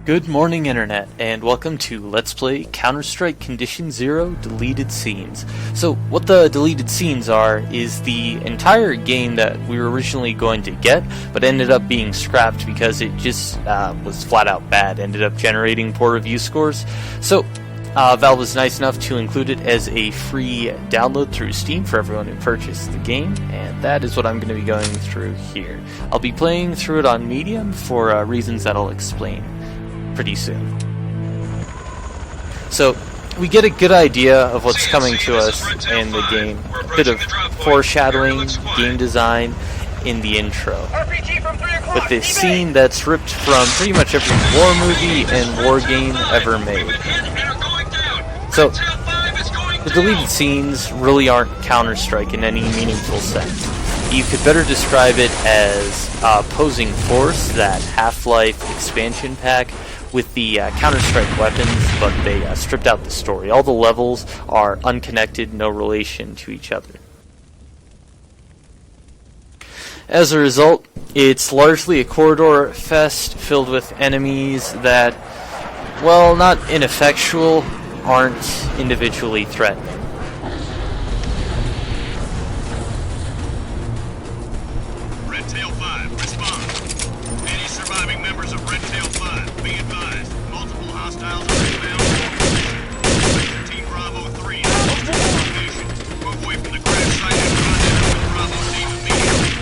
Good morning, Internet, and welcome to Let's Play Counter-Strike Condition Zero Deleted Scenes. So, what the deleted scenes are is the entire game that we were originally going to get, but ended up being scrapped because it just was flat out bad, ended up generating poor review scores. So, Valve was nice enough to include it as a free download through Steam for everyone who purchased the game, and that is what I'm going to be going through here. I'll be playing through it on medium for reasons that I'll explain pretty soon. So, we get a good idea of what's coming to us in the game. A bit of foreshadowing, game design in the intro. With this scene that's ripped from pretty much every war movie and war game ever made. So, the deleted scenes really aren't Counter-Strike in any meaningful sense. You could better describe it as Opposing Force, that Half-Life expansion pack, with the Counter-Strike weapons, but they stripped out the story. All the levels are unconnected, no relation to each other. As a result, it's largely a corridor fest filled with enemies that, well, not ineffectual, aren't individually threatening. Red Tail 5, respond. Any surviving members of Red Tail 5, be advised. Multiple hostiles are inbound. Sector Team Bravo 3 in location. Move away from the crash site and contact with Bravo team immediately.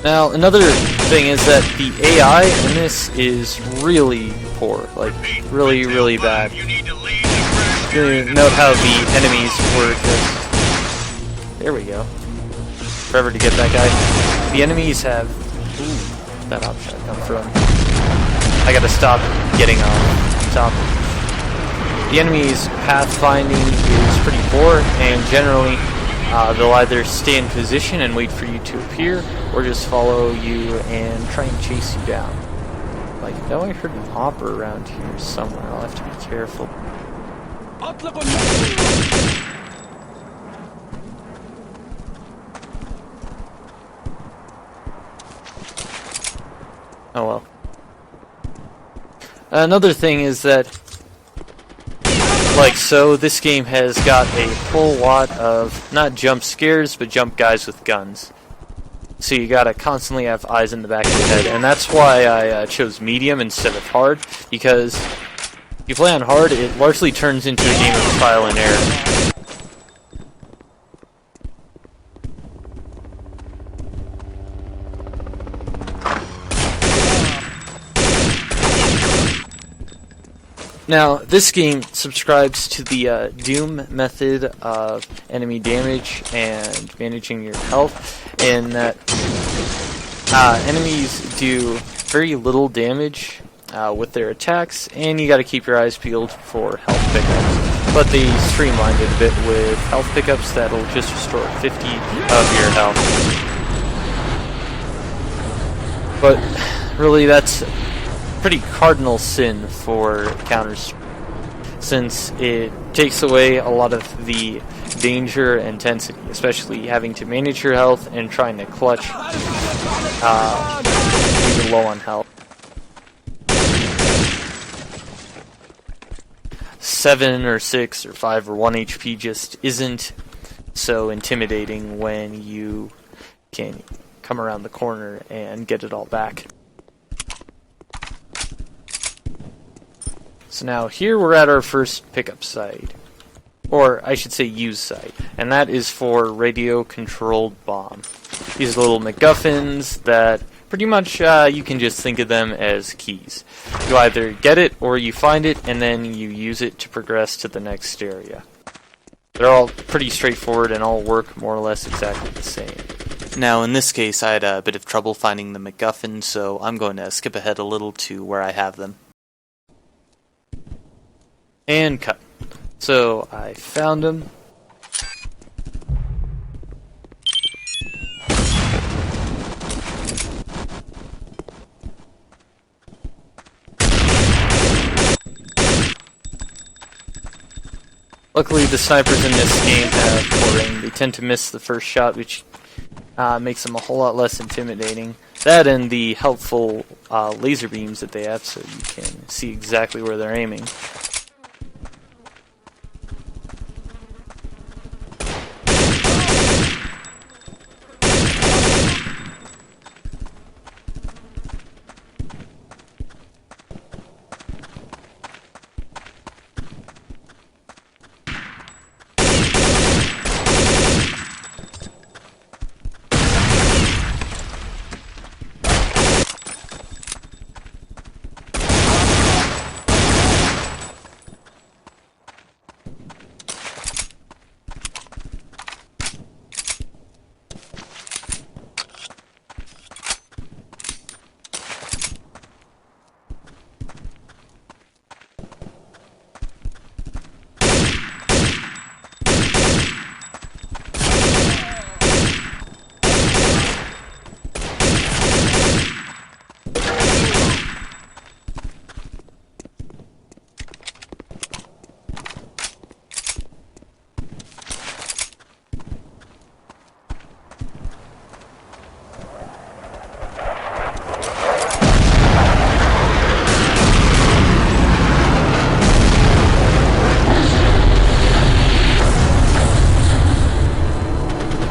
Now, another thing is that the AI in this is really poor, like really, really bad. You need to leave the crash area. Note how the enemies were just... There we go. Forever to get that guy. The enemies have... Ooh, that option I come from. I gotta stop getting on top. The enemy's pathfinding is pretty poor, and generally they'll either stay in position and wait for you to appear, or just follow you and try and chase you down. Like, though I heard an hopper around here somewhere, I'll have to be careful. Oh well. Another thing is that, like so, this game has got a whole lot of, not jump scares, but jump guys with guns. So you gotta constantly have eyes in the back of your head, and that's why I chose medium instead of hard, because if you play on hard, it largely turns into a game of trial and error. Now, this game subscribes to the Doom method of enemy damage and managing your health, in that enemies do very little damage with their attacks, and you gotta keep your eyes peeled for health pickups. But they streamlined it a bit with health pickups that'll just restore 50 of your health. But really, that's pretty cardinal sin for Counter-Strike, since it takes away a lot of the danger and intensity, especially having to manage your health and trying to clutch when you're low on health. 7 or 6 or 5 or 1 HP just isn't so intimidating when you can come around the corner and get it all back. So now here we're at our first pickup site, or I should say use site, and that is for radio-controlled bomb. These little MacGuffins that pretty much you can just think of them as keys. You either get it or you find it and then you use it to progress to the next area. They're all pretty straightforward and all work more or less exactly the same. Now in this case I had a bit of trouble finding the MacGuffin, so I'm going to skip ahead a little to where I have them. And cut. So I found him. Luckily the snipers in this game have poor aim. They tend to miss the first shot, which makes them a whole lot less intimidating. That and the helpful laser beams that they have, so you can see exactly where they're aiming.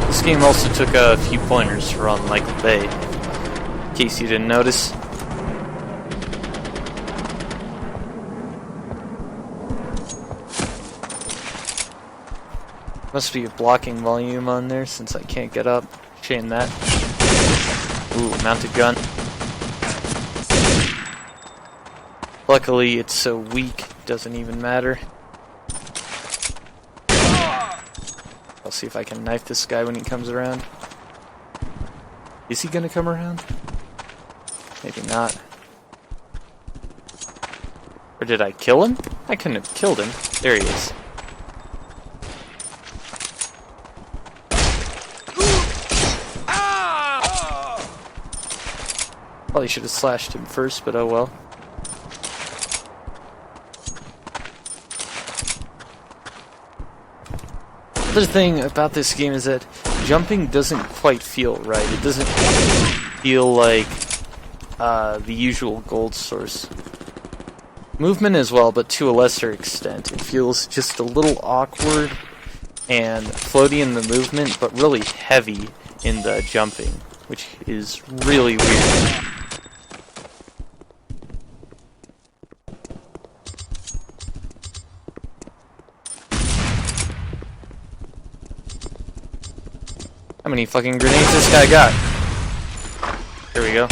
This game also took a few pointers from Michael Bay, in case you didn't notice. Must be a blocking volume on there since I can't get up. Shame that. Ooh, mounted gun. Luckily, it's so weak, it doesn't even matter. I'll see if I can knife this guy when he comes around. Is he gonna come around? Maybe not. Or did I kill him? I couldn't have killed him. There he is. Probably should have slashed him first, but oh well. Other thing about this game is that jumping doesn't quite feel right. It doesn't feel like the usual gold source. Movement as well, but to a lesser extent. It feels just a little awkward and floaty in the movement, but really heavy in the jumping, which is really weird. How many fucking grenades this guy got? There we go.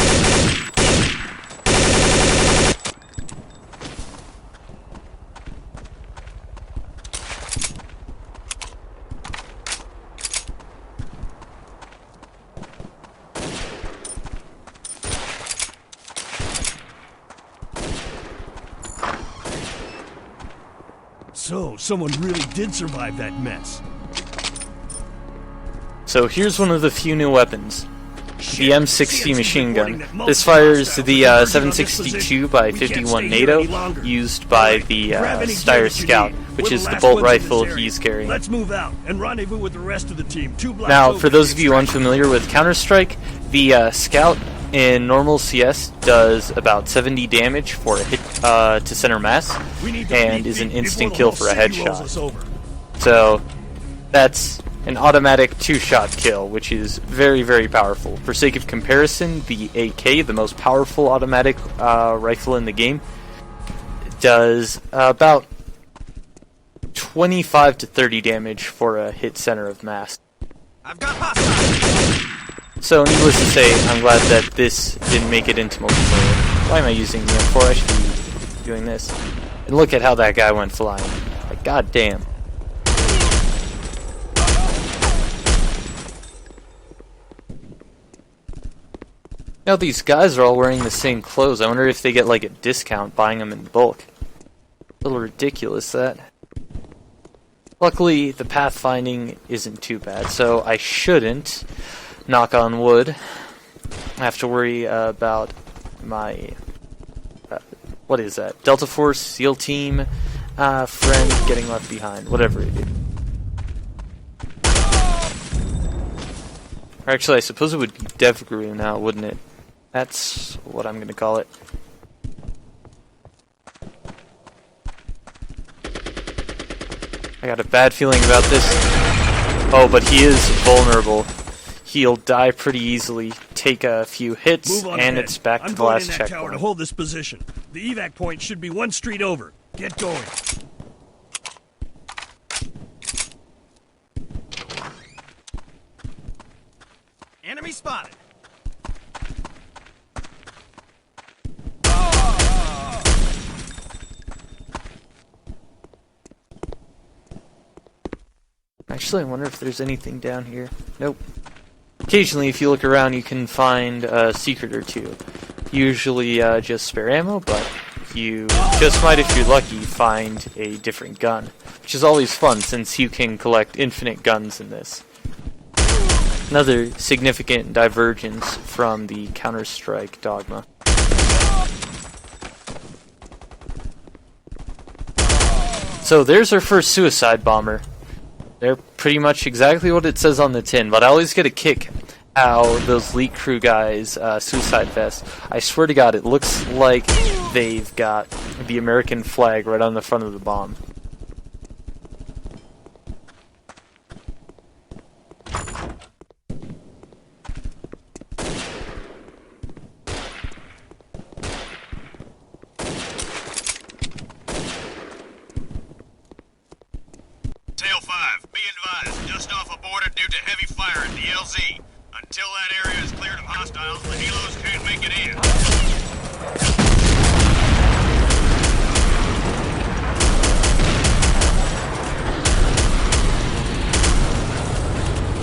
So, someone really did survive that mess. So here's one of the few new weapons. The M60 machine gun. This fires the 762 by 51 NATO used by the Steyr Scout, which is the bolt rifle he's carrying. Let's move out and rendezvous with the rest of the team. Now, for those of you unfamiliar with Counter-Strike, the Scout in normal CS does about 70 damage for a hit to center mass, and is an instant kill for a headshot. So that's an automatic two-shot kill, which is very, very powerful. For sake of comparison, the AK, the most powerful automatic rifle in the game, does about 25 to 30 damage for a hit center of mass. I've got hostile. So, needless to say, I'm glad that this didn't make it into multiplayer. Why am I using the M4? I should be doing this. And look at how that guy went flying. Like, goddamn. Now these guys are all wearing the same clothes. I wonder if they get like a discount buying them in bulk. A little ridiculous, that. Luckily, the pathfinding isn't too bad, so I shouldn't, knock on wood, have to worry about my, what is that? Delta Force, SEAL Team, friend getting left behind, whatever it is. Or actually, I suppose it would be DevGru now, wouldn't it? That's what I'm gonna call it. I got a bad feeling about this. Oh, but he is vulnerable. He'll die pretty easily, take a few hits, Move on and ahead. it's back to I'm the going last in that tower to checkpoint. hold this position. The evac point should be one street over. Get going. Enemy spotted. Actually, I wonder if there's anything down here. Nope. Occasionally, if you look around, you can find a secret or two. Usually just spare ammo, but you just might, if you're lucky, find a different gun. Which is always fun, since you can collect infinite guns in this. Another significant divergence from the Counter-Strike dogma. So there's our first suicide bomber. They're pretty much exactly what it says on the tin, but I always get a kick how those Leak Crew guys' suicide vests, I swear to God, it looks like they've got the American flag right on the front of the bomb. Tail 5, be advised, just off a border due to heavy fire at the LZ. Until that area is cleared of hostiles, the helos can't make it in.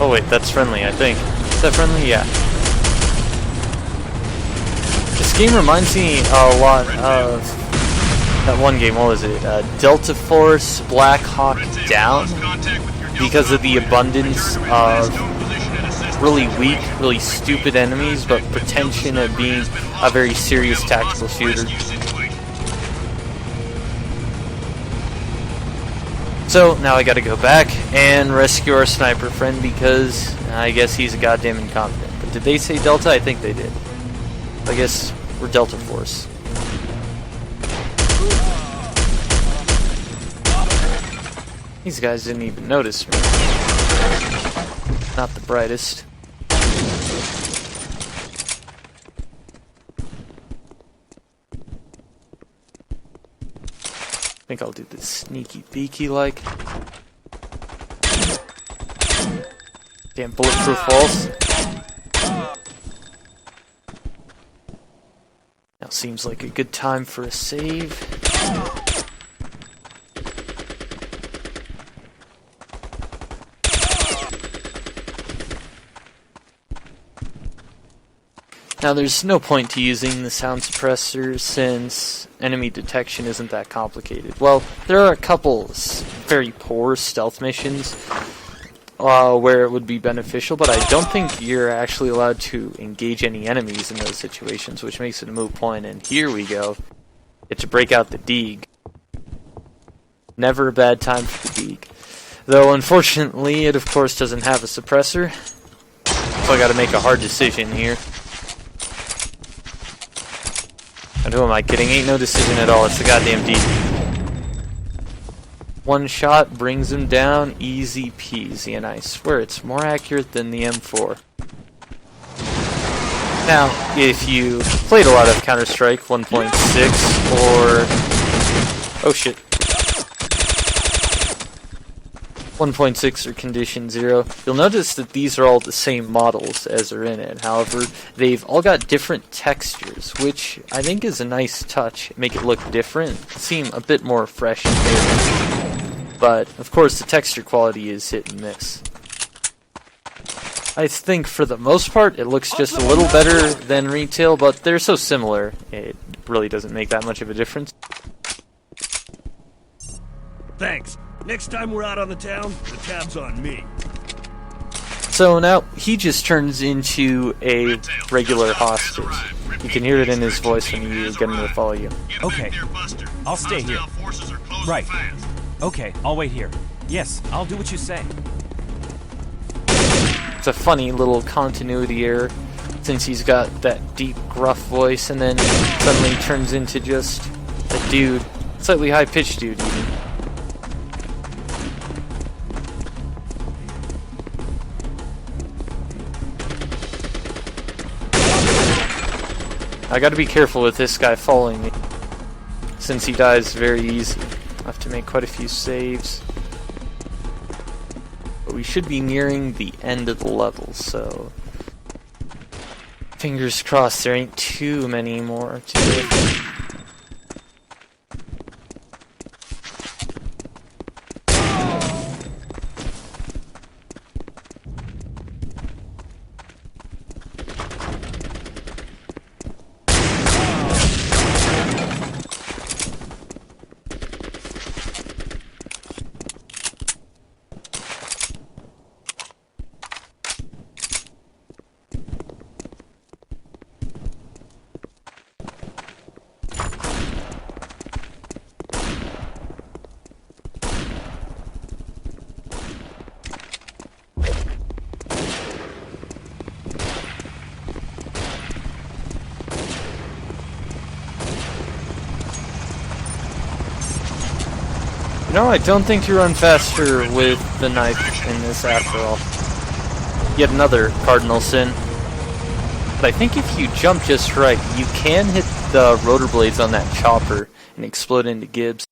Oh wait, that's friendly, I think. Is that friendly? Yeah. This game reminds me a lot of that one game, what was it? Delta Force Black Hawk Down? Because of the abundance of really weak, really stupid enemies, but pretension at being a very serious tactical shooter. So, now I gotta go back and rescue our sniper friend because I guess he's a goddamn incompetent. But did they say Delta? I think they did. I guess we're Delta Force. These guys didn't even notice me. Not the brightest. I think I'll do this sneaky beaky like. Damn bulletproof walls. Now seems like a good time for a save. Now there's no point to using the sound suppressor since enemy detection isn't that complicated. Well, there are a couple very poor stealth missions where it would be beneficial, but I don't think you're actually allowed to engage any enemies in those situations, which makes it a moot point. And here we go. Get to break out the Deeg. Never a bad time for the Deeg. Though unfortunately it of course doesn't have a suppressor, so I gotta make a hard decision here. And who am I kidding? Ain't no decision at all. It's the goddamn Deeg. One shot brings him down, easy peasy, and I swear it's more accurate than the M4. Now, if you played a lot of Counter-Strike 1.6 or... oh shit. 1.6 or Condition 0, you'll notice that these are all the same models as are in it. However, they've all got different textures, which I think is a nice touch. Make it look different, seem a bit more fresh and new. But, of course, the texture quality is hit and miss. I think for the most part it looks just a little better than retail, but they're so similar, it really doesn't make that much of a difference. Thanks. Next time we're out on the town, the tab's on me. So now he just turns into a regular hostage. You can hear it in his voice when you get him to follow you. Okay, I'll stay here. Right. Okay, I'll wait here. Yes, I'll do what you say. It's a funny little continuity error. since he's got that deep, gruff voice, and then suddenly turns into just a dude, slightly high-pitched dude even. I gotta be careful with this guy following me, since he dies very easily. I have to make quite a few saves. But we should be nearing the end of the level, so fingers crossed there ain't too many more to do. No, I don't think you run faster with the knife in this after all. Yet another cardinal sin. But I think if you jump just right, you can hit the rotor blades on that chopper and explode into Gibbs.